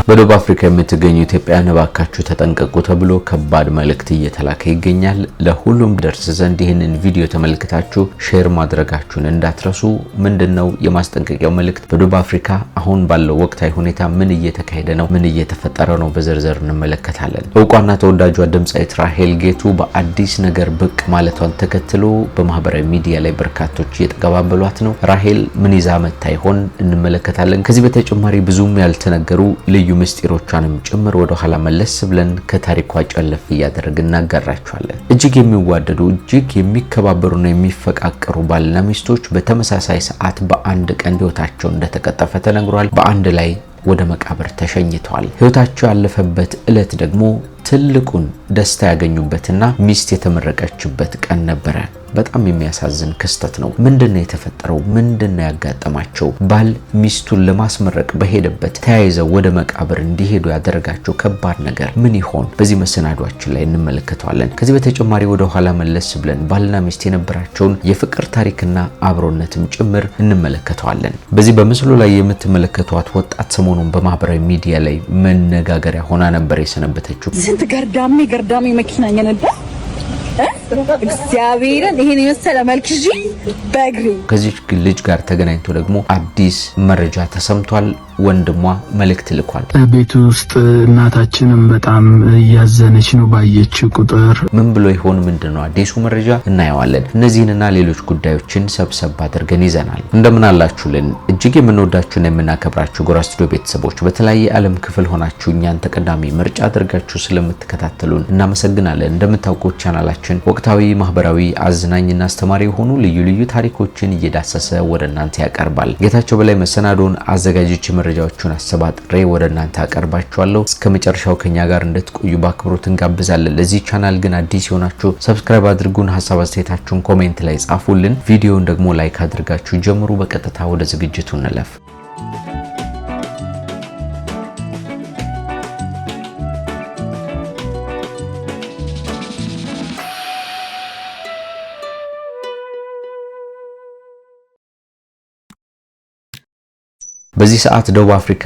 በደቡብ አፍሪካ የምትገኙ ኢትዮጵያውያን እባካችሁ ተጠንቀቁ ተብሎ ከባድ መልእክት እየተላከ ይገኛል። ለሁሉም ደርስ ዘንድ ይህንን ቪዲዮ ተመልክታችሁ ሼር ማድረጋችሁን እንዳትረሱ። ምንድነው የማስጠንቀቂያው መልእክት? በደቡብ አፍሪካ አሁን ባለው ወቅታዊ ሁኔታ ምን እየተካሄደ ነው? ምን እየተፈጠረ ነው? በዝርዝር እንመለከታለን። እውቋና ተወዳጇ ድምጻዊት ራሄል ጌቱ በአዲስ ነገር ብቅ ማለቷን ተከትሎ በማህበራዊ ሚዲያ ላይ በርካቶች እየተቀባበሏት ነው። ራሄል ምን ይዛ መታ ይሆን? እንመለከታለን። ከዚህ በተጨማሪ ብዙም ያልተነገሩ ልዩ ምስጢሮቿንም ጭምር ወደ ኋላ መለስ ብለን ከታሪኳ ጨለፍ እያደረግን እናጋራችኋለን። እጅግ የሚዋደዱ እጅግ የሚከባበሩና የሚፈቃቀሩ ባልና ሚስቶች በተመሳሳይ ሰዓት በአንድ ቀን ህይወታቸው እንደተቀጠፈ ተነግሯል። በአንድ ላይ ወደ መቃብር ተሸኝተዋል። ህይወታቸው ያለፈበት ዕለት ደግሞ ትልቁን ደስታ ያገኙበትና ሚስት የተመረቀችበት ቀን ነበረ። በጣም የሚያሳዝን ክስተት ነው። ምንድነው የተፈጠረው? ምንድነው ያጋጠማቸው? ባል ሚስቱን ለማስመረቅ በሄደበት ተያይዘው ወደ መቃብር እንዲሄዱ ያደረጋቸው ከባድ ነገር ምን ይሆን? በዚህ መሰናዷችን ላይ እንመለከተዋለን። ከዚህ በተጨማሪ ወደ ኋላ መለስ ብለን ባልና ሚስት የነበራቸውን የፍቅር ታሪክና አብሮነትም ጭምር እንመለከተዋለን። በዚህ በምስሉ ላይ የምትመለከቷት ወጣት ሰሞኑን በማህበራዊ ሚዲያ ላይ መነጋገሪያ ሆና ነበር የሰነበተችው። ስንት ገርዳሚ መኪና እየነዳ እግዚአብሔርን ይሄን የመሰለ መልክ እጂ በእግሬ ከዚህ ልጅ ጋር ተገናኝቶ ደግሞ አዲስ መረጃ ተሰምቷል። ወንድሟ መልእክት ልኳል። ቤት ውስጥ እናታችንም በጣም እያዘነች ነው ባየች ቁጥር። ምን ብሎ ይሆን? ምንድነው አዲሱ መረጃ? እናየዋለን። እነዚህንና ሌሎች ጉዳዮችን ሰብሰብ አድርገን ይዘናል። እንደምን አላችሁልን? እጅግ የምንወዳችሁና የምናከብራችሁ ጎራ ስቱዲዮ ቤተሰቦች በተለያየ ዓለም ክፍል ሆናችሁ እኛን ተቀዳሚ ምርጫ አድርጋችሁ ስለምትከታተሉን እናመሰግናለን። እንደምታውቁት ቻናላችን ወቅታዊ፣ ማህበራዊ፣ አዝናኝና አስተማሪ የሆኑ ልዩ ልዩ ታሪኮችን እየዳሰሰ ወደ እናንተ ያቀርባል። ጌታቸው በላይ መሰናዶን አዘጋጅቼ መረጃዎቹን አሰባጥሬ ወደ እናንተ አቀርባችኋለሁ። እስከ መጨረሻው ከኛ ጋር እንድትቆዩ በአክብሮት እንጋብዛለን። ለዚህ ቻናል ግን አዲስ የሆናችሁ ሰብስክራይብ አድርጉን። ሐሳብ አስተያየታችሁን ኮሜንት ላይ ጻፉልን። ቪዲዮውን ደግሞ ላይክ አድርጋችሁ ጀምሩ። በቀጥታ ወደ ዝግጅቱ እንለፍ። በዚህ ሰዓት ደቡብ አፍሪካ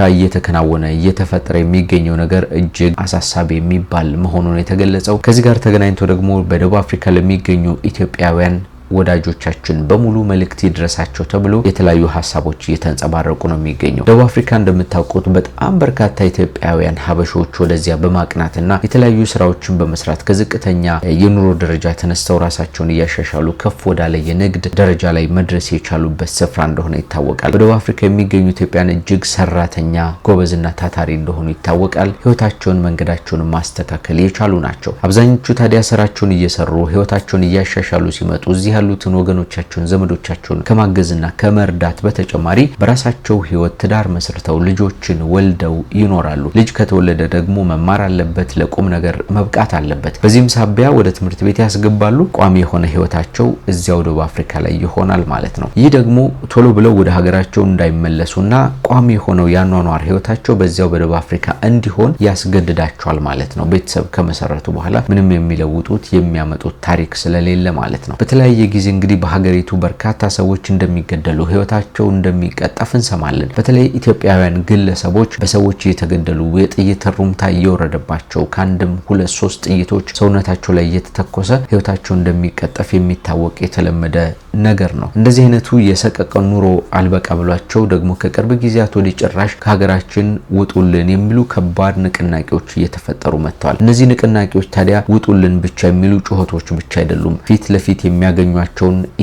እየተፈጠረ የሚገኘው ነገር እጅግ አሳሳቢ የሚባል መሆኑን የተገለጸው። ከዚህ ጋር ተገናኝቶ ደግሞ በደቡብ አፍሪካ ለሚገኙ ኢትዮጵያውያን ወዳጆቻችን በሙሉ መልእክት ይድረሳቸው ተብሎ የተለያዩ ሐሳቦች እየተንጸባረቁ ነው የሚገኘው። ደቡብ አፍሪካ እንደምታውቁት በጣም በርካታ ኢትዮጵያውያን ሀበሾች ወደዚያ በማቅናትና የተለያዩ ስራዎችን በመስራት ከዝቅተኛ የኑሮ ደረጃ ተነስተው ራሳቸውን እያሻሻሉ ከፍ ወዳለ የንግድ ደረጃ ላይ መድረስ የቻሉበት ስፍራ እንደሆነ ይታወቃል። በደቡብ አፍሪካ የሚገኙ ኢትዮጵያውያን እጅግ ሰራተኛ፣ ጎበዝና ታታሪ እንደሆኑ ይታወቃል። ህይወታቸውን፣ መንገዳቸውን ማስተካከል የቻሉ ናቸው። አብዛኞቹ ታዲያ ስራቸውን እየሰሩ ህይወታቸውን እያሻሻሉ ሲመጡ እዚህ ያሉትን ወገኖቻቸውን፣ ዘመዶቻቸውን ከማገዝና ከመርዳት በተጨማሪ በራሳቸው ህይወት ትዳር መስርተው ልጆችን ወልደው ይኖራሉ። ልጅ ከተወለደ ደግሞ መማር አለበት፣ ለቁም ነገር መብቃት አለበት። በዚህም ሳቢያ ወደ ትምህርት ቤት ያስገባሉ። ቋሚ የሆነ ህይወታቸው እዚያው ደቡብ አፍሪካ ላይ ይሆናል ማለት ነው። ይህ ደግሞ ቶሎ ብለው ወደ ሀገራቸው እንዳይመለሱና ቋሚ የሆነው ያኗኗር ህይወታቸው በዚያው በደቡብ አፍሪካ እንዲሆን ያስገድዳቸዋል ማለት ነው። ቤተሰብ ከመሰረቱ በኋላ ምንም የሚለውጡት የሚያመጡት ታሪክ ስለሌለ ማለት ነው። በተለያየ ጊዜ እንግዲህ በሀገሪቱ በርካታ ሰዎች እንደሚገደሉ፣ ህይወታቸው እንደሚቀጠፍ እንሰማለን። በተለይ ኢትዮጵያውያን ግለሰቦች በሰዎች እየተገደሉ የጥይት ሩምታ እየወረደባቸው ከአንድም 2-3 ጥይቶች ሰውነታቸው ላይ እየተተኮሰ ህይወታቸው እንደሚቀጠፍ የሚታወቅ የተለመደ ነገር ነው። እንደዚህ አይነቱ የሰቀቀን ኑሮ አልበቃ ብሏቸው ደግሞ ከቅርብ ጊዜያት ወዲህ ጭራሽ ከሀገራችን ውጡልን የሚሉ ከባድ ንቅናቄዎች እየተፈጠሩ መጥተዋል። እነዚህ ንቅናቄዎች ታዲያ ውጡልን ብቻ የሚሉ ጩኸቶች ብቻ አይደሉም። ፊት ለፊት የሚያገኟቸውን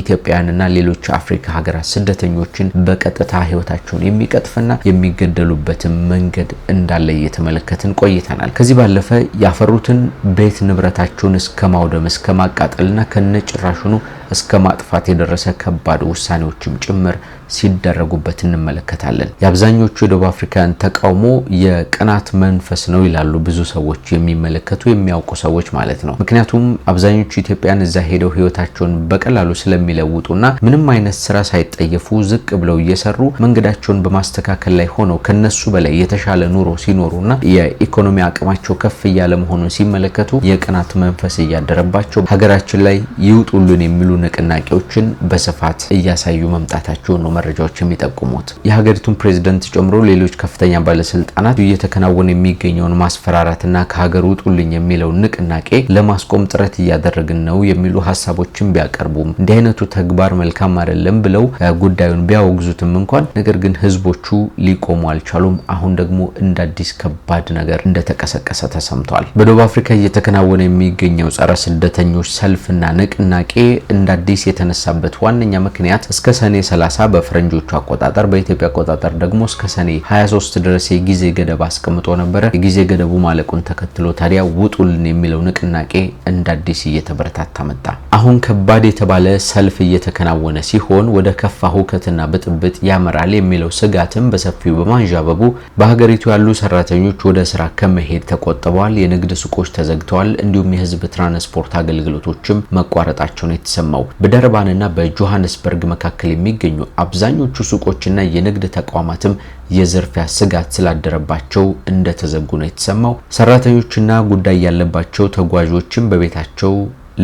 ኢትዮጵያውያንና ሌሎች አፍሪካ ሀገራት ስደተኞችን በቀጥታ ህይወታቸውን የሚቀጥፍና የሚገደሉበትን መንገድ እንዳለ እየተመለከትን ቆይተናል። ከዚህ ባለፈ ያፈሩትን ቤት ንብረታቸውን እስከ ማውደም፣ እስከ ማቃጠልና ከነጭራሹኑ እስከ ማጥፋት የደረሰ ከባድ ውሳኔዎችም ጭምር ሲደረጉበት እንመለከታለን። የአብዛኞቹ የደቡብ አፍሪካን ተቃውሞ የቅናት መንፈስ ነው ይላሉ ብዙ ሰዎች፣ የሚመለከቱ የሚያውቁ ሰዎች ማለት ነው። ምክንያቱም አብዛኞቹ ኢትዮጵያን እዛ ሄደው ህይወታቸውን በቀላሉ ስለሚለውጡና ምንም አይነት ስራ ሳይጠየፉ ዝቅ ብለው እየሰሩ መንገዳቸውን በማስተካከል ላይ ሆነው ከነሱ በላይ የተሻለ ኑሮ ሲኖሩና የኢኮኖሚ አቅማቸው ከፍ እያለ መሆኑን ሲመለከቱ የቅናት መንፈስ እያደረባቸው ሀገራችን ላይ ይውጡልን የሚሉ ንቅናቄዎችን በስፋት እያሳዩ መምጣታቸው ነው መረጃዎች የሚጠቁሙት። የሀገሪቱን ፕሬዝዳንት ጨምሮ ሌሎች ከፍተኛ ባለስልጣናት እየተከናወነ የሚገኘውን ማስፈራራትና ከሀገር ውጡልኝ የሚለው ንቅናቄ ለማስቆም ጥረት እያደረግን ነው የሚሉ ሀሳቦችን ቢያቀርቡም እንዲህ አይነቱ ተግባር መልካም አይደለም ብለው ጉዳዩን ቢያወግዙትም እንኳን ነገር ግን ህዝቦቹ ሊቆሙ አልቻሉም። አሁን ደግሞ እንደ አዲስ ከባድ ነገር እንደተቀሰቀሰ ተሰምቷል። በደቡብ አፍሪካ እየተከናወነ የሚገኘው ጸረ ስደተኞች ሰልፍና ንቅናቄ እንደ አዲስ የተነሳበት ዋነኛ ምክንያት እስከ ሰኔ 30 በፈረንጆቹ አቆጣጠር በኢትዮጵያ አቆጣጠር ደግሞ እስከ ሰኔ 23 ድረስ የጊዜ ገደብ አስቀምጦ ነበር። የጊዜ ገደቡ ማለቁን ተከትሎ ታዲያ ውጡልን የሚለው ንቅናቄ እንደ አዲስ እየተበረታታ መጣ። አሁን ከባድ የተባለ ሰልፍ እየተከናወነ ሲሆን ወደ ከፋ ሁከትና ብጥብጥ ያመራል የሚለው ስጋትም በሰፊው በማንዣበቡ በሀገሪቱ ያሉ ሰራተኞች ወደ ስራ ከመሄድ ተቆጥበዋል። የንግድ ሱቆች ተዘግተዋል። እንዲሁም የህዝብ ትራንስፖርት አገልግሎቶችም መቋረጣቸው ነው የተሰማው። በደርባንና በጆሃንስበርግ መካከል የሚገኙ አብዛኞቹ ሱቆችና የንግድ ተቋማትም የዝርፊያ ስጋት ስላደረባቸው እንደተዘጉ ነው የተሰማው። ሰራተኞችና ጉዳይ ያለባቸው ተጓዦችም በቤታቸው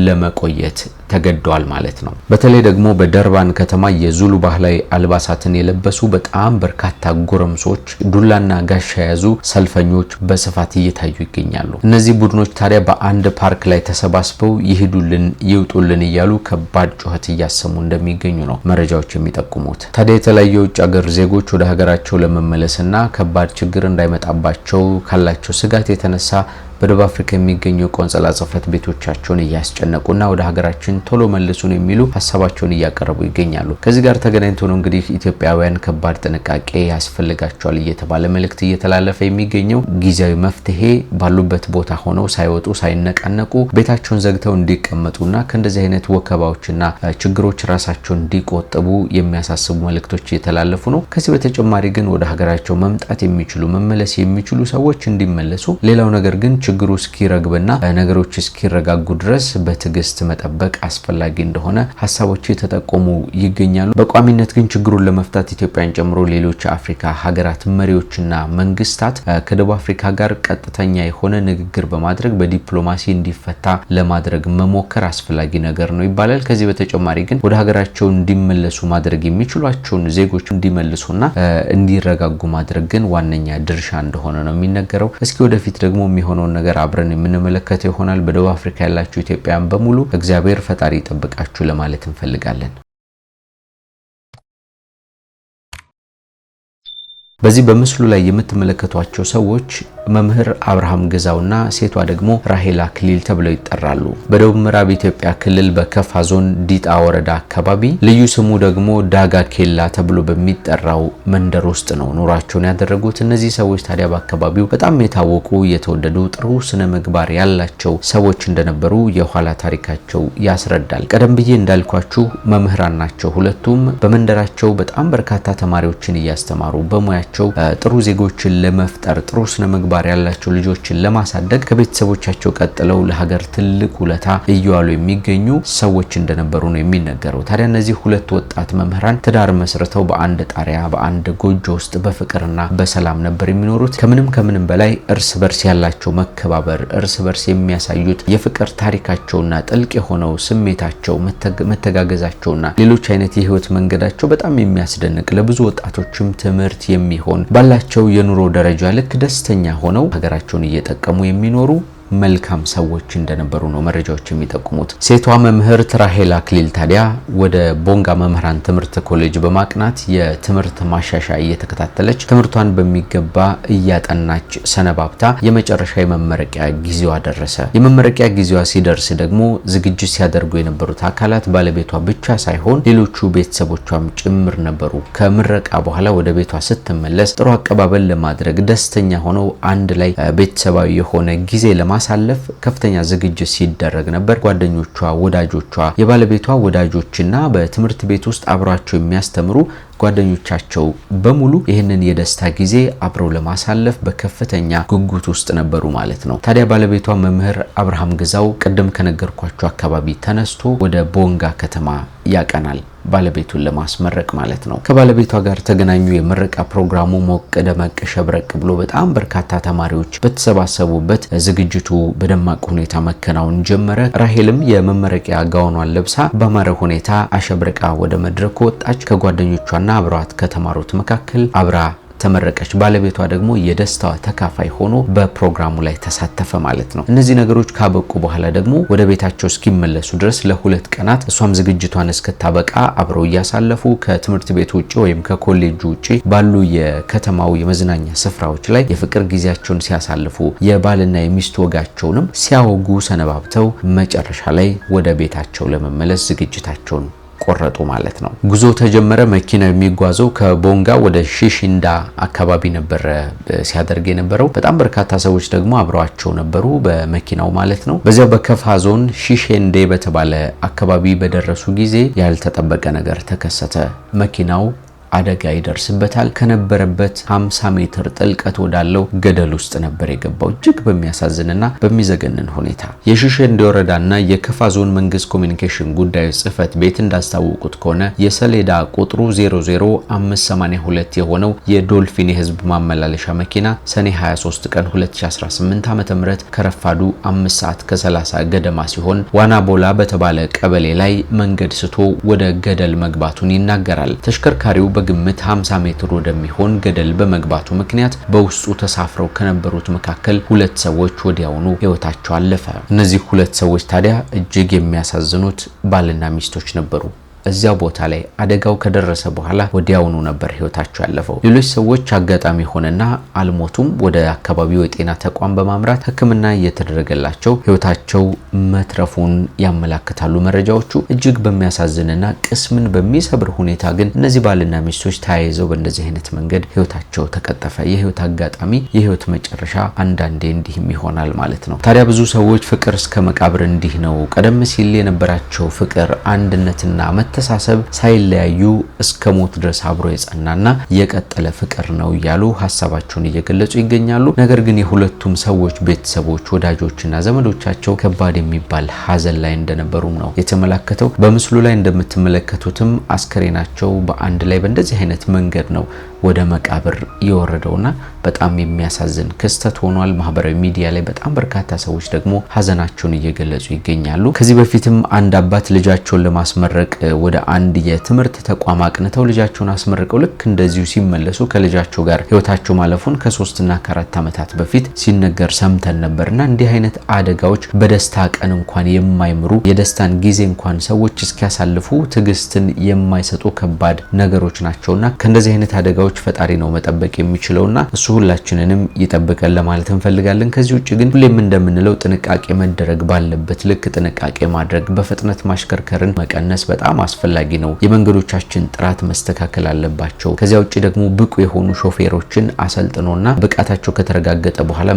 ለመቆየት ተገደዋል ማለት ነው። በተለይ ደግሞ በደርባን ከተማ የዙሉ ባህላዊ አልባሳትን የለበሱ በጣም በርካታ ጎረምሶች ዱላና ጋሻ የያዙ ሰልፈኞች በስፋት እየታዩ ይገኛሉ። እነዚህ ቡድኖች ታዲያ በአንድ ፓርክ ላይ ተሰባስበው ይሄዱልን ይውጡልን እያሉ ከባድ ጩኸት እያሰሙ እንደሚገኙ ነው መረጃዎች የሚጠቁሙት። ታዲያ የተለያዩ የውጭ ሀገር ዜጎች ወደ ሀገራቸው ለመመለስና ከባድ ችግር እንዳይመጣባቸው ካላቸው ስጋት የተነሳ በደቡብ አፍሪካ የሚገኙ ቆንጽላ ጽሕፈት ቤቶቻቸውን እያስጨነቁና ወደ ሀገራችን ቶሎ መልሱን የሚሉ ሀሳባቸውን እያቀረቡ ይገኛሉ። ከዚህ ጋር ተገናኝቶ ነው እንግዲህ ኢትዮጵያውያን ከባድ ጥንቃቄ ያስፈልጋቸዋል እየተባለ መልእክት እየተላለፈ የሚገኘው። ጊዜያዊ መፍትሄ ባሉበት ቦታ ሆነው ሳይወጡ ሳይነቃነቁ ቤታቸውን ዘግተው እንዲቀመጡና ከእንደዚህ አይነት ወከባዎችና ችግሮች ራሳቸውን እንዲቆጥቡ የሚያሳስቡ መልእክቶች እየተላለፉ ነው። ከዚህ በተጨማሪ ግን ወደ ሀገራቸው መምጣት የሚችሉ መመለስ የሚችሉ ሰዎች እንዲመለሱ፣ ሌላው ነገር ግን ችግሩ እስኪረግብና ነገሮች እስኪረጋጉ ድረስ በትዕግስት መጠበቅ አስፈላጊ እንደሆነ ሀሳቦች የተጠቆሙ ይገኛሉ። በቋሚነት ግን ችግሩን ለመፍታት ኢትዮጵያን ጨምሮ ሌሎች አፍሪካ ሀገራት መሪዎችና መንግስታት ከደቡብ አፍሪካ ጋር ቀጥተኛ የሆነ ንግግር በማድረግ በዲፕሎማሲ እንዲፈታ ለማድረግ መሞከር አስፈላጊ ነገር ነው ይባላል። ከዚህ በተጨማሪ ግን ወደ ሀገራቸው እንዲመለሱ ማድረግ የሚችሏቸውን ዜጎች እንዲመልሱና እንዲረጋጉ ማድረግ ግን ዋነኛ ድርሻ እንደሆነ ነው የሚነገረው። እስኪ ወደፊት ደግሞ የሚሆነው ነገር አብረን የምንመለከተው ይሆናል። በደቡብ አፍሪካ ያላችሁ ኢትዮጵያውያን በሙሉ እግዚአብሔር ፈጣሪ ይጠብቃችሁ ለማለት እንፈልጋለን። በዚህ በምስሉ ላይ የምትመለከቷቸው ሰዎች መምህር አብርሃም ገዛውና ሴቷ ደግሞ ራሄል አክሊል ተብለው ይጠራሉ። በደቡብ ምዕራብ ኢትዮጵያ ክልል በከፋ ዞን ዲጣ ወረዳ አካባቢ ልዩ ስሙ ደግሞ ዳጋ ኬላ ተብሎ በሚጠራው መንደር ውስጥ ነው ኑሯቸውን ያደረጉት። እነዚህ ሰዎች ታዲያ በአካባቢው በጣም የታወቁ የተወደዱ ጥሩ ስነ ምግባር ያላቸው ሰዎች እንደነበሩ የኋላ ታሪካቸው ያስረዳል። ቀደም ብዬ እንዳልኳችሁ መምህራን ናቸው ሁለቱም። በመንደራቸው በጣም በርካታ ተማሪዎችን እያስተማሩ በሙያቸው ጥሩ ዜጎችን ለመፍጠር ጥሩ ስነ ምግባር ያላቸው ልጆችን ለማሳደግ ከቤተሰቦቻቸው ቀጥለው ለሀገር ትልቅ ውለታ እየዋሉ የሚገኙ ሰዎች እንደነበሩ ነው የሚነገረው። ታዲያ እነዚህ ሁለት ወጣት መምህራን ትዳር መስርተው በአንድ ጣሪያ በአንድ ጎጆ ውስጥ በፍቅርና በሰላም ነበር የሚኖሩት። ከምንም በላይ እርስ በርስ ያላቸው መከባበር፣ እርስ በርስ የሚያሳዩት የፍቅር ታሪካቸውና ጥልቅ የሆነው ስሜታቸው፣ መተጋገዛቸውና ሌሎች አይነት የህይወት መንገዳቸው በጣም የሚያስደንቅ ለብዙ ወጣቶችም ትምህርት የሚሆን ባላቸው የኑሮ ደረጃ ልክ ደስተኛ ሆነው ሀገራቸውን እየጠቀሙ የሚኖሩ መልካም ሰዎች እንደነበሩ ነው መረጃዎች የሚጠቁሙት። ሴቷ መምህርት ራሄል አክሊል ታዲያ ወደ ቦንጋ መምህራን ትምህርት ኮሌጅ በማቅናት የትምህርት ማሻሻያ እየተከታተለች ትምህርቷን በሚገባ እያጠናች ሰነባብታ የመጨረሻ የመመረቂያ ጊዜዋ ደረሰ። የመመረቂያ ጊዜዋ ሲደርስ ደግሞ ዝግጅት ሲያደርጉ የነበሩት አካላት ባለቤቷ ብቻ ሳይሆን ሌሎቹ ቤተሰቦቿም ጭምር ነበሩ። ከምረቃ በኋላ ወደ ቤቷ ስትመለስ ጥሩ አቀባበል ለማድረግ ደስተኛ ሆነው አንድ ላይ ቤተሰባዊ የሆነ ጊዜ ማሳለፍ ከፍተኛ ዝግጅት ሲደረግ ነበር። ጓደኞቿ፣ ወዳጆቿ፣ የባለቤቷ ወዳጆችና በትምህርት ቤት ውስጥ አብሯቸው የሚያስተምሩ ጓደኞቻቸው በሙሉ ይህንን የደስታ ጊዜ አብረው ለማሳለፍ በከፍተኛ ጉጉት ውስጥ ነበሩ ማለት ነው። ታዲያ ባለቤቷ መምህር አብርሃም ገዛው ቅድም ከነገርኳቸው አካባቢ ተነስቶ ወደ ቦንጋ ከተማ ያቀናል። ባለቤቱን ለማስመረቅ ማለት ነው። ከባለቤቷ ጋር ተገናኙ። የምረቃ ፕሮግራሙ ሞቅ ደመቅ ሸብረቅ ብሎ በጣም በርካታ ተማሪዎች በተሰባሰቡበት ዝግጅቱ በደማቅ ሁኔታ መከናወን ጀመረ። ራሄልም የመመረቂያ ጋውኗን ለብሳ በአማረ ሁኔታ አሸብርቃ ወደ መድረኩ ወጣች። ከጓደኞቿና አብሯት ከተማሩት መካከል አብራ ተመረቀች። ባለቤቷ ደግሞ የደስታዋ ተካፋይ ሆኖ በፕሮግራሙ ላይ ተሳተፈ ማለት ነው። እነዚህ ነገሮች ካበቁ በኋላ ደግሞ ወደ ቤታቸው እስኪመለሱ ድረስ ለሁለት ቀናት እሷም ዝግጅቷን እስክታበቃ አብረው እያሳለፉ ከትምህርት ቤት ውጪ ወይም ከኮሌጅ ውጪ ባሉ የከተማው የመዝናኛ ስፍራዎች ላይ የፍቅር ጊዜያቸውን ሲያሳልፉ የባልና የሚስት ወጋቸውንም ሲያወጉ ሰነባብተው መጨረሻ ላይ ወደ ቤታቸው ለመመለስ ዝግጅታቸውን ቆረጡ ማለት ነው። ጉዞ ተጀመረ። መኪናው የሚጓዘው ከቦንጋ ወደ ሺሺንዳ አካባቢ ነበር ሲያደርግ የነበረው። በጣም በርካታ ሰዎች ደግሞ አብረዋቸው ነበሩ በመኪናው ማለት ነው። በዚያው በከፋ ዞን ሺሼንዴ በተባለ አካባቢ በደረሱ ጊዜ ያልተጠበቀ ነገር ተከሰተ። መኪናው አደጋ ይደርስበታል። ከነበረበት 50 ሜትር ጥልቀት ወዳለው ገደል ውስጥ ነበር የገባው እጅግ በሚያሳዝንና በሚዘገንን ሁኔታ። የሺሼንዴ ወረዳና የከፋ ዞን መንግስት ኮሚኒኬሽን ጉዳዮች ጽህፈት ቤት እንዳስታወቁት ከሆነ የሰሌዳ ቁጥሩ 00582 የሆነው የዶልፊን የህዝብ ማመላለሻ መኪና ሰኔ 23 ቀን 2018 ዓ.ም ከረፋዱ 5 ሰዓት ከ30 ገደማ ሲሆን ዋናቦላ በተባለ ቀበሌ ላይ መንገድ ስቶ ወደ ገደል መግባቱን ይናገራል። ተሽከርካሪው በግምት 50 ሜትር ወደሚሆን ገደል በመግባቱ ምክንያት በውስጡ ተሳፍረው ከነበሩት መካከል ሁለት ሰዎች ወዲያውኑ ህይወታቸው አለፈ። እነዚህ ሁለት ሰዎች ታዲያ እጅግ የሚያሳዝኑት ባልና ሚስቶች ነበሩ። እዚያው ቦታ ላይ አደጋው ከደረሰ በኋላ ወዲያውኑ ነበር ህይወታቸው ያለፈው። ሌሎች ሰዎች አጋጣሚ ሆነና አልሞቱም። ወደ አካባቢው የጤና ተቋም በማምራት ሕክምና እየተደረገላቸው ህይወታቸው መትረፉን ያመላክታሉ መረጃዎቹ። እጅግ በሚያሳዝንና ቅስምን በሚሰብር ሁኔታ ግን እነዚህ ባልና ሚስቶች ተያይዘው በእንደዚህ አይነት መንገድ ህይወታቸው ተቀጠፈ። የህይወት አጋጣሚ የህይወት መጨረሻ አንዳንዴ እንዲህም ይሆናል ማለት ነው። ታዲያ ብዙ ሰዎች ፍቅር እስከ መቃብር እንዲህ ነው፣ ቀደም ሲል የነበራቸው ፍቅር አንድነትና ተሳሰብ ሳይለያዩ እስከ ሞት ድረስ አብሮ የጸናና የቀጠለ ፍቅር ነው እያሉ ሐሳባቸውን እየገለጹ ይገኛሉ። ነገር ግን የሁለቱም ሰዎች ቤተሰቦች፣ ወዳጆችና ዘመዶቻቸው ከባድ የሚባል ሐዘን ላይ እንደነበሩም ነው የተመለከተው። በምስሉ ላይ እንደምትመለከቱትም አስከሬናቸው በአንድ ላይ በእንደዚህ አይነት መንገድ ነው ወደ መቃብር የወረደውና በጣም የሚያሳዝን ክስተት ሆኗል። ማህበራዊ ሚዲያ ላይ በጣም በርካታ ሰዎች ደግሞ ሐዘናቸውን እየገለጹ ይገኛሉ። ከዚህ በፊትም አንድ አባት ልጃቸውን ለማስመረቅ ወደ አንድ የትምህርት ተቋም አቅንተው ልጃቸውን አስመርቀው ልክ እንደዚሁ ሲመለሱ ከልጃቸው ጋር ህይወታቸው ማለፉን ከ3 እና ከ4 ዓመታት በፊት ሲነገር ሰምተን ነበርና እንዲህ አይነት አደጋዎች በደስታ ቀን እንኳን የማይምሩ የደስታን ጊዜ እንኳን ሰዎች እስኪያሳልፉ ትዕግስትን የማይሰጡ ከባድ ነገሮች ናቸውና ከእንደዚህ አይነት አደጋዎች ፈጣሪ ነው መጠበቅ የሚችለውና እሱ ሁላችንንም ይጠብቀን ለማለት እንፈልጋለን። ከዚህ ውጪ ግን ሁሌም እንደምንለው ጥንቃቄ መደረግ ባለበት ልክ ጥንቃቄ ማድረግ፣ በፍጥነት ማሽከርከርን መቀነስ በጣም አስፈላጊ ነው። የመንገዶቻችን ጥራት መስተካከል አለባቸው። ከዚያ ውጪ ደግሞ ብቁ የሆኑ ሾፌሮችን አሰልጥኖና ብቃታቸው ከተረጋገጠ በኋላ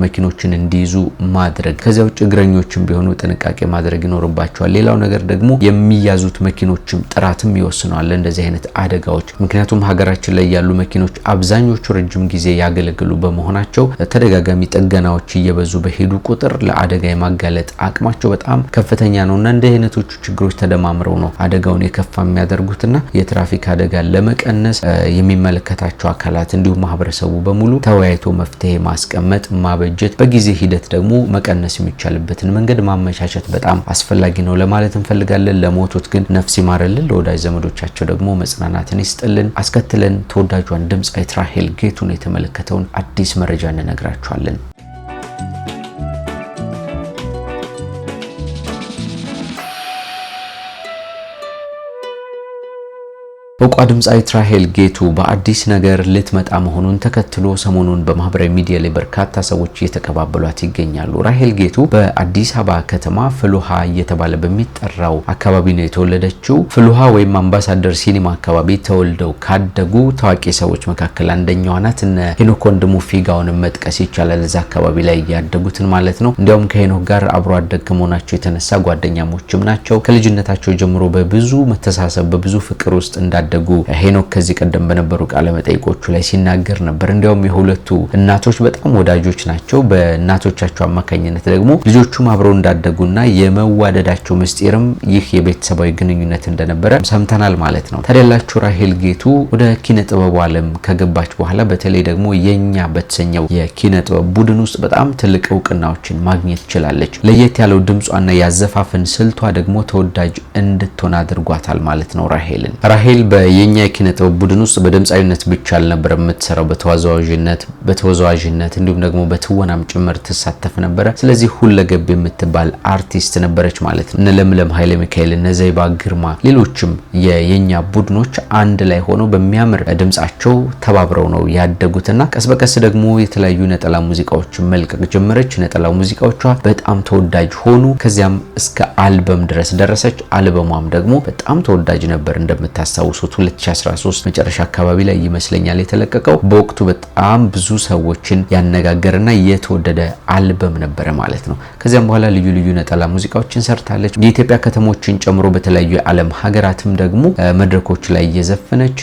መኪኖችን እንዲይዙ ማድረግ። ከዚያ ውጪ እግረኞችም ቢሆኑ ጥንቃቄ ማድረግ ይኖርባቸዋል። ሌላው ነገር ደግሞ የሚያዙት መኪኖችም ጥራትም ይወስነዋል እንደዚህ አይነት አደጋዎች። ምክንያቱም ሀገራችን ላይ ያሉ መኪኖች አብዛኞቹ ረጅም ጊዜ ያገለግሉ በመሆናቸው ተደጋጋሚ ጥገናዎች እየበዙ በሄዱ ቁጥር ለአደጋ የማጋለጥ አቅማቸው በጣም ከፍተኛ ነውና እንዲህ አይነቶቹ ችግሮች ተደማምረው ነው አደጋውን የከፋ የሚያደርጉትና የትራፊክ አደጋን ለመቀነስ የሚመለከታቸው አካላት እንዲሁም ማህበረሰቡ በሙሉ ተወያይቶ መፍትሄ ማስቀመጥ ማበጀት፣ በጊዜ ሂደት ደግሞ መቀነስ የሚቻልበትን መንገድ ማመቻቸት በጣም አስፈላጊ ነው ለማለት እንፈልጋለን። ለሞቱት ግን ነፍስ ይማረልን፣ ለወዳጅ ዘመዶቻቸው ደግሞ መጽናናትን ይስጥልን። አስከትለን ተወዳጇን ድምጻዊት ራሄል ጌቱን የተመለከተውን አዲስ መረጃ እንነግራችኋለን። እውቋ ድምጻዊት ራሄል ጌቱ በአዲስ ነገር ልትመጣ መሆኑን ተከትሎ ሰሞኑን በማህበራዊ ሚዲያ ላይ በርካታ ሰዎች እየተቀባበሏት ይገኛሉ። ራሄል ጌቱ በአዲስ አበባ ከተማ ፍሉሃ እየተባለ በሚጠራው አካባቢ ነው የተወለደችው። ፍሉሃ ወይም አምባሳደር ሲኒማ አካባቢ ተወልደው ካደጉ ታዋቂ ሰዎች መካከል አንደኛዋ ናት። እነ ሄኖክ ወንድሙ ፊጋውን መጥቀስ ይቻላል። እዛ አካባቢ ላይ ያደጉትን ማለት ነው። እንዲያውም ከሄኖክ ጋር አብሮ አደግ ከመሆናቸው የተነሳ ጓደኛሞችም ናቸው። ከልጅነታቸው ጀምሮ በብዙ መተሳሰብ በብዙ ፍቅር ውስጥ እንዳደጉ ሄኖክ ከዚህ ቀደም በነበሩ ቃለ መጠይቆቹ ላይ ሲናገር ነበር። እንዲያውም የሁለቱ እናቶች በጣም ወዳጆች ናቸው። በእናቶቻቸው አማካኝነት ደግሞ ልጆቹም አብረው እንዳደጉና የመዋደዳቸው ምስጢርም ይህ የቤተሰባዊ ግንኙነት እንደነበረ ሰምተናል ማለት ነው። ታዲያላችሁ ራሄል ጌቱ ወደ ኪነ ጥበቡ ዓለም ከገባች በኋላ በተለይ ደግሞ የኛ በተሰኘው የኪነ ጥበብ ቡድን ውስጥ በጣም ትልቅ እውቅናዎችን ማግኘት ችላለች። ለየት ያለው ድምጿና ያዘፋፈን ስልቷ ደግሞ ተወዳጅ እንድትሆን አድርጓታል ማለት ነው። ራሄል በየኛ የኪነ ጥበብ ቡድን ውስጥ በድምጻዊነት ብቻ አልነበረ የምትሰራው፣ በተወዛዋዥነት እንዲሁም ደግሞ በትወናም ጭምር ትሳተፍ ነበረ። ስለዚህ ሁለገብ የምትባል አርቲስት ነበረች ማለት ነው። እነ ለምለም ኃይለ ሚካኤል፣ እነ ዘይባ ግርማ፣ ሌሎችም የኛ ቡድኖች አንድ ላይ ሆነው በሚያምር ድምጻቸው ተባብረው ነው ያደጉትና ቀስ በቀስ ደግሞ የተለያዩ ነጠላ ሙዚቃዎችን መልቀቅ ጀመረች። ነጠላ ሙዚቃዎቿ በጣም ተወዳጅ ሆኑ። ከዚያም እስከ አልበም ድረስ ደረሰች። አልበሟም ደግሞ በጣም ተወዳጅ ነበር። እንደምታስታውሱት 2013 መጨረሻ አካባቢ ላይ ይመስለኛል የተለቀቀው። በወቅቱ በጣም ብዙ ሰዎችን ያነጋገርና የተወደደ አልበም ነበረ ማለት ነው። ከዚያም በኋላ ልዩ ልዩ ነጠላ ሙዚቃዎችን ሰርታለች። የኢትዮጵያ ከተሞችን ጨምሮ በተለያዩ የዓለም ሀገራትም ደግሞ መድረኮች ላይ እየዘፈነች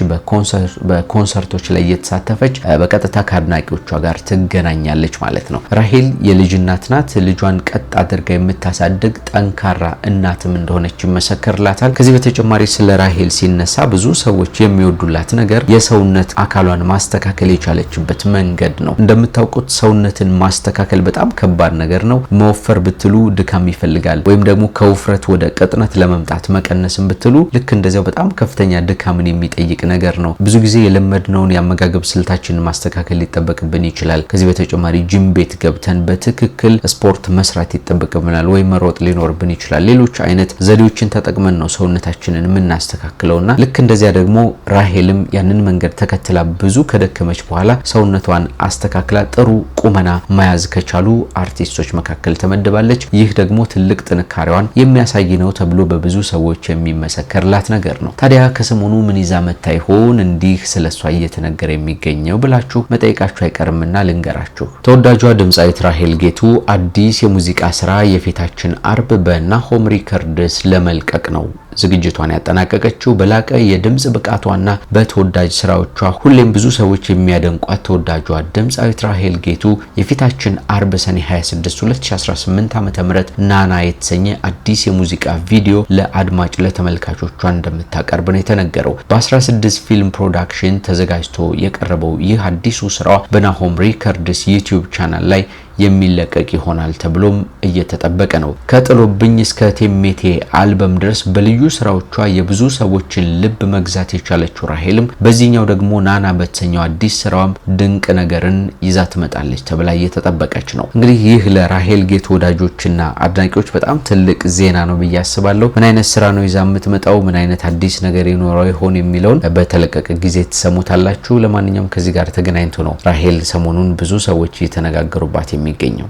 በኮንሰርቶች ላይ እየተሳተፈች በቀጥታ ከአድናቂዎቿ ጋር ትገናኛለች ማለት ነው። ራሄል የልጅ እናት ናት። ልጇን ቀጥ አድርጋ የምታሳድግ ጠንካራ እናትም እንደሆነች ይመሰከርላታል። ከዚህ በተጨማሪ ስለ ራሄል ሲነሳ ብዙ ሰዎች የሚወዱላት ነገር የሰውነት አካሏን ማስተካከል የቻለችበት መንገድ ነው። እንደምታውቁት ሰውነትን ማስተካከል በጣም ከባድ ነገር ነው። መወፈር ብትሉ ድካም ይፈልጋል፣ ወይም ደግሞ ከውፍረት ወደ ቅጥነት ለመምጣት መቀነስም ብትሉ ልክ እንደዚያው በጣም ከፍተኛ ድካምን የሚጠይቅ ነገር ነው። ብዙ ጊዜ የለመድነውን የአመጋገብ ስልታችንን ማስተካከል ሊጠበቅብን ይችላል። ከዚህ በተጨማሪ ጂም ቤት ገብተን በትክክል ስፖርት መስራት ይጠበቅብናል፣ ወይም መሮጥ ሊኖርብን ይችላል። ሌሎች አይነት ዘዴዎችን ተጠቅመን ነው ሰውነታችንን የምናስተካክለውና ልክ እንደዚያ ደግሞ ራሄልም ያንን መንገድ ተከትላ ብዙ ከደከመች በኋላ ሰውነቷን አስተካክላ ጥሩ ቁመና መያዝ ከቻሉ አርቲስቶች መካከል ተመድባለች። ይህ ደግሞ ትልቅ ጥንካሬዋን የሚያሳይ ነው ተብሎ በብዙ ሰዎች የሚመሰከርላት ነገር ነው። ታዲያ ከሰሞኑ ምን ይዛ መታ ይሆን እንዲህ ስለሷ እየተነገረ የሚገኘው ብላችሁ መጠየቃችሁ አይቀርምና ልንገራችሁ። ተወዳጇ ድምጻዊት ራሄል ጌቱ አዲስ የሙዚቃ ስራ የፊታችን አርብ በናሆም ሪከርድስ ለመልቀቅ ነው ዝግጅቷን ያጠናቀቀችው። በላቀ የድምጽ ብቃቷና በተወዳጅ ስራዎቿ ሁሌም ብዙ ሰዎች የሚያደንቋት ተወዳጇ ድምጻዊት ራሄል ጌቱ የፊታችን አርብ ሰኔ 26 2018 ዓ.ም ናና የተሰኘ አዲስ የሙዚቃ ቪዲዮ ለአድማጭ ለተመልካቾቿ እንደምታቀርብ ነው የተነገረው። በ16 ፊልም ፕሮዳክሽን ተዘጋጅቶ የቀረበው ይህ አዲሱ ስራዋ በናሆም ሪከርድስ ዩቲዩብ ቻናል ላይ የሚለቀቅ ይሆናል ተብሎም እየተጠበቀ ነው። ከጥሎብኝ እስከ ቴሜቴ አልበም ድረስ በልዩ ስራዎቿ የብዙ ሰዎችን ልብ መግዛት የቻለችው ራሄልም በዚህኛው ደግሞ ናና በተሰኘው አዲስ ስራዋም ድንቅ ነገርን ይዛ ትመጣለች ተብላ እየተጠበቀች ነው። እንግዲህ ይህ ለራሄል ጌቱ ወዳጆችና አድናቂዎች በጣም ትልቅ ዜና ነው ብዬ አስባለሁ። ምን አይነት ስራ ነው ይዛ የምትመጣው፣ ምን አይነት አዲስ ነገር ይኖረው ይሆን የሚለውን በተለቀቀ ጊዜ ትሰሙታላችሁ። ለማንኛውም ከዚህ ጋር ተገናኝቶ ነው ራሄል ሰሞኑን ብዙ ሰዎች እየተነጋገሩባት የሚገኘው።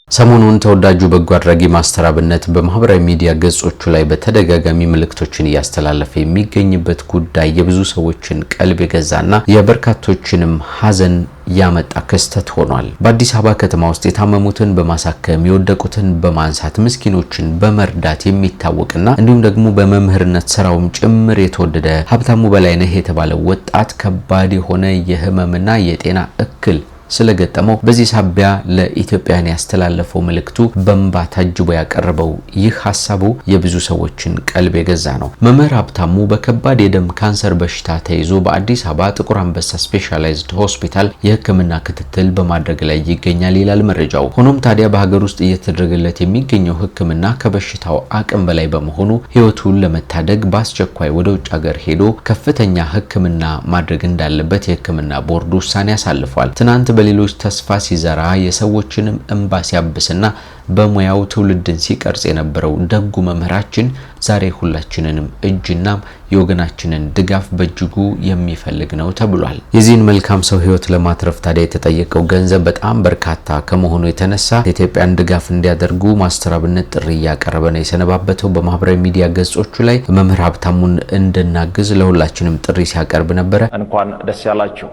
ሰሞኑን ተወዳጁ በጎ አድራጊ ማስተር አብነት በማህበራዊ ሚዲያ ገጾቹ ላይ በተደጋጋሚ መልእክቶችን እያስተላለፈ የሚገኝበት ጉዳይ የብዙ ሰዎችን ቀልብ የገዛና የበርካቶችንም ሀዘን ያመጣ ክስተት ሆኗል። በአዲስ አበባ ከተማ ውስጥ የታመሙትን በማሳከም የወደቁትን በማንሳት ምስኪኖችን በመርዳት የሚታወቅና እንዲሁም ደግሞ በመምህርነት ስራውም ጭምር የተወደደ ሀብታሙ በላይነህ የተባለ ወጣት ከባድ የሆነ የህመምና የጤና እክል ስለገጠመው በዚህ ሳቢያ ለኢትዮጵያን ያስተላለፈው መልእክቱ በእንባ ታጅቦ ያቀረበው ይህ ሐሳቡ የብዙ ሰዎችን ቀልብ የገዛ ነው። መምህር ሀብታሙ በከባድ የደም ካንሰር በሽታ ተይዞ በአዲስ አበባ ጥቁር አንበሳ ስፔሻላይዝድ ሆስፒታል የሕክምና ክትትል በማድረግ ላይ ይገኛል ይላል መረጃው። ሆኖም ታዲያ በሀገር ውስጥ እየተደረገለት የሚገኘው ሕክምና ከበሽታው አቅም በላይ በመሆኑ ህይወቱን ለመታደግ በአስቸኳይ ወደ ውጭ ሀገር ሄዶ ከፍተኛ ሕክምና ማድረግ እንዳለበት የሕክምና ቦርድ ውሳኔ አሳልፏል። ትናንት በሌሎች ተስፋ ሲዘራ የሰዎችንም እንባ ሲያብስና በሙያው ትውልድን ሲቀርጽ የነበረው ደጉ መምህራችን ዛሬ ሁላችንንም እጅና የወገናችንን ድጋፍ በእጅጉ የሚፈልግ ነው ተብሏል። የዚህን መልካም ሰው ህይወት ለማትረፍ ታዲያ የተጠየቀው ገንዘብ በጣም በርካታ ከመሆኑ የተነሳ የኢትዮጵያን ድጋፍ እንዲያደርጉ ማስተር አብነት ጥሪ እያቀረበ ነው የሰነባበተው። በማህበራዊ ሚዲያ ገጾቹ ላይ መምህር ሀብታሙን እንድናግዝ ለሁላችንም ጥሪ ሲያቀርብ ነበረ። እንኳን ደስ ያላችሁ።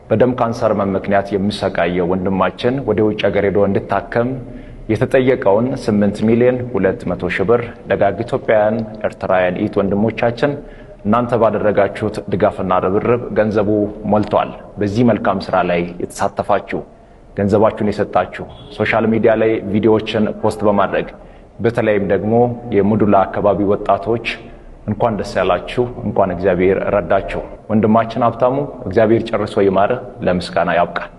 በደም ካንሰር ምክንያት የሚሰቃየው ወንድማችን ወደ ውጭ ሀገር ሄዶ እንድታከም የተጠየቀውን 8,200,000 ብር ደጋግ ኢትዮጵያውያን ኤርትራውያን ኢት ወንድሞቻችን እናንተ ባደረጋችሁት ድጋፍና ርብርብ ገንዘቡ ሞልቷል። በዚህ መልካም ስራ ላይ የተሳተፋችሁ ገንዘባችሁን የሰጣችሁ ሶሻል ሚዲያ ላይ ቪዲዮዎችን ፖስት በማድረግ በተለይም ደግሞ የሙዱላ አካባቢ ወጣቶች እንኳን ደስ ያላችሁ፣ እንኳን እግዚአብሔር ረዳችሁ። ወንድማችን ሀብታሙ እግዚአብሔር ጨርሶ ይማር፣ ለምስጋና ያብቃል።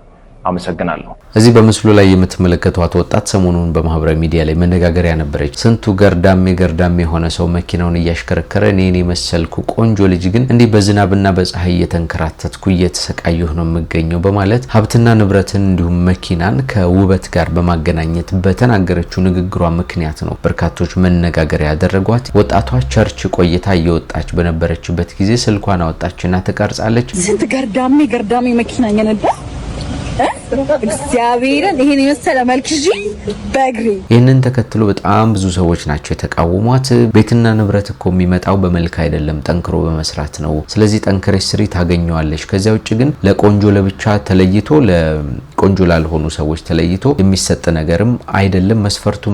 አመሰግናለሁ። እዚህ በምስሉ ላይ የምትመለከቷት ወጣት ሰሞኑን በማህበራዊ ሚዲያ ላይ መነጋገሪያ ነበረች። ስንቱ ገርዳሜ የሆነ ሰው መኪናውን እያሽከረከረ እኔ መሰልኩ ቆንጆ ልጅ ግን እንዲህ በዝናብና በፀሐይ እየተንከራተትኩ እየተሰቃየሁ ነው የምገኘው በማለት ሀብትና ንብረትን እንዲሁም መኪናን ከውበት ጋር በማገናኘት በተናገረችው ንግግሯ ምክንያት ነው በርካቶች መነጋገሪያ ያደረጓት። ወጣቷ ቸርች ቆይታ እየወጣች በነበረችበት ጊዜ ስልኳን አወጣችና ተቀርጻለች። ስንት ገርዳሜ መኪና እየነዳ እግዚአብሔርን ይሄን የመሰለ መልክ እጂ በእግሬ። ይህንን ተከትሎ በጣም ብዙ ሰዎች ናቸው የተቃወሟት። ቤትና ንብረት እኮ የሚመጣው በመልክ አይደለም ጠንክሮ በመስራት ነው። ስለዚህ ጠንክረሽ ስሪ ታገኘዋለሽ። ከዚያ ውጭ ግን ለቆንጆ ለብቻ ተለይቶ ለቆንጆ ላልሆኑ ሰዎች ተለይቶ የሚሰጥ ነገርም አይደለም። መስፈርቱ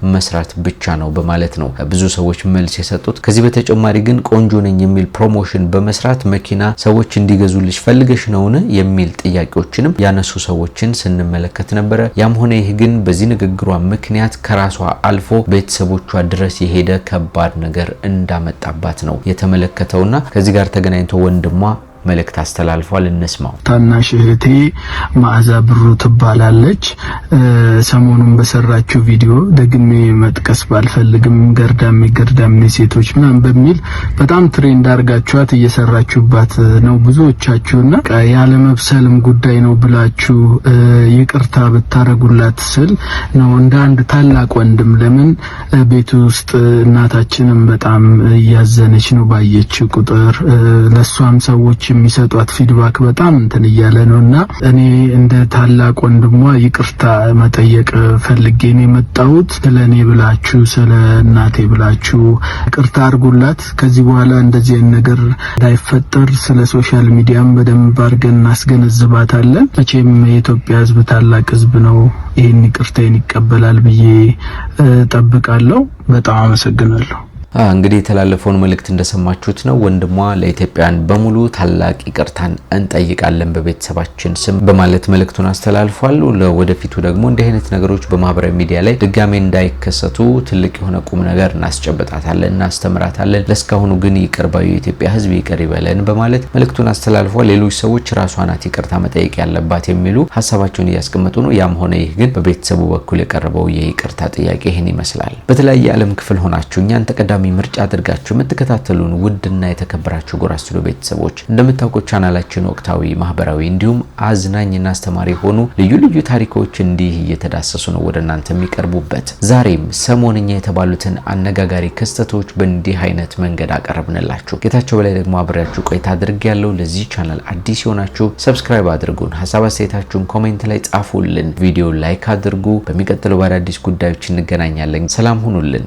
መስራት ብቻ ነው በማለት ነው ብዙ ሰዎች መልስ የሰጡት። ከዚህ በተጨማሪ ግን ቆንጆ ነኝ የሚል ፕሮሞሽን በመስራት መኪና ሰዎች እንዲገዙልሽ ፈልገሽ ነውን የሚል ጥያቄዎችንም ያነሱ ሰዎችን ስንመለከት ነበረ። ያም ሆነ ይህ ግን በዚህ ንግግሯ ምክንያት ከራሷ አልፎ ቤተሰቦቿ ድረስ የሄደ ከባድ ነገር እንዳመጣባት ነው የተመለከተውና ከዚህ ጋር ተገናኝቶ ወንድሟ መልእክት አስተላልፏል። እንስማው። ታናሽ እህቴ ማዕዛ ብሩ ትባላለች። ሰሞኑን በሰራችው ቪዲዮ ደግሜ መጥቀስ ባልፈልግም ገርዳሜ ሴቶች ምናምን በሚል በጣም ትሬንድ አድርጋችኋት እየሰራችሁባት ነው ብዙዎቻችሁና ያለ መብሰልም ጉዳይ ነው ብላችሁ ይቅርታ ብታረጉላት ስል ነው እንደ አንድ ታላቅ ወንድም። ለምን ቤት ውስጥ እናታችንም በጣም እያዘነች ነው ባየች ቁጥር ለሷም ሰዎች የሚሰጧት ፊድባክ በጣም እንትን እያለ ነውና እኔ እንደ ታላቅ ወንድሟ ይቅርታ መጠየቅ ፈልጌ ነው የመጣሁት። ስለኔ ብላችሁ ስለ እናቴ ብላችሁ ይቅርታ አድርጉላት። ከዚህ በኋላ እንደዚህ አይነት ነገር እንዳይፈጠር ስለ ሶሻል ሚዲያም በደንብ አድርገን እናስገነዝባታለን። መቼም የኢትዮጵያ ሕዝብ ታላቅ ሕዝብ ነው። ይሄን ይቅርታዬን ይቀበላል ብዬ ጠብቃለሁ። በጣም አመሰግናለሁ። እንግዲህ የተላለፈውን መልእክት እንደሰማችሁት ነው። ወንድሟ ለኢትዮጵያን በሙሉ ታላቅ ይቅርታን እንጠይቃለን በቤተሰባችን ስም በማለት መልእክቱን አስተላልፏል። ለወደፊቱ ደግሞ እንዲህ አይነት ነገሮች በማህበራዊ ሚዲያ ላይ ድጋሜ እንዳይከሰቱ ትልቅ የሆነ ቁም ነገር እናስጨብጣታለን፣ እናስተምራታለን። ለስካሁኑ ግን ይቅር ባዩ የኢትዮጵያ ሕዝብ ይቅር ይበለን በማለት መልእክቱን አስተላልፏል። ሌሎች ሰዎች ራሷ ናት ይቅርታ መጠየቅ ያለባት የሚሉ ሀሳባቸውን እያስቀመጡ ነው። ያም ሆነ ይህ ግን በቤተሰቡ በኩል የቀረበው የይቅርታ ጥያቄ ይህን ይመስላል። በተለያየ ዓለም ክፍል ሆናችሁ እኛን ተቀዳሚ ምርጫ አድርጋችሁ የምትከታተሉን ውድና የተከበራችሁ ጎራ ስቱዲዮ ቤተሰቦች እንደምታውቁት ቻናላችን ወቅታዊ፣ ማህበራዊ እንዲሁም አዝናኝና አስተማሪ ሆኑ ልዩ ታሪኮች እንዲህ እየተዳሰሱ ነው ወደ እናንተ የሚቀርቡበት። ዛሬም ሰሞንኛ የተባሉትን አነጋጋሪ ክስተቶች በእንዲህ አይነት መንገድ አቀረብንላችሁ። ጌታቸው በላይ ደግሞ አብሬያችሁ ቆይታ አድርጌያለሁ። ለዚህ ቻናል አዲስ የሆናችሁ ሰብስክራይብ አድርጉን፣ ሀሳብ አስተያየታችሁን ኮሜንት ላይ ጻፉልን፣ ቪዲዮ ላይክ አድርጉ። በሚቀጥለው በአዳዲስ ጉዳዮች እንገናኛለን። ሰላም ሁኑልን።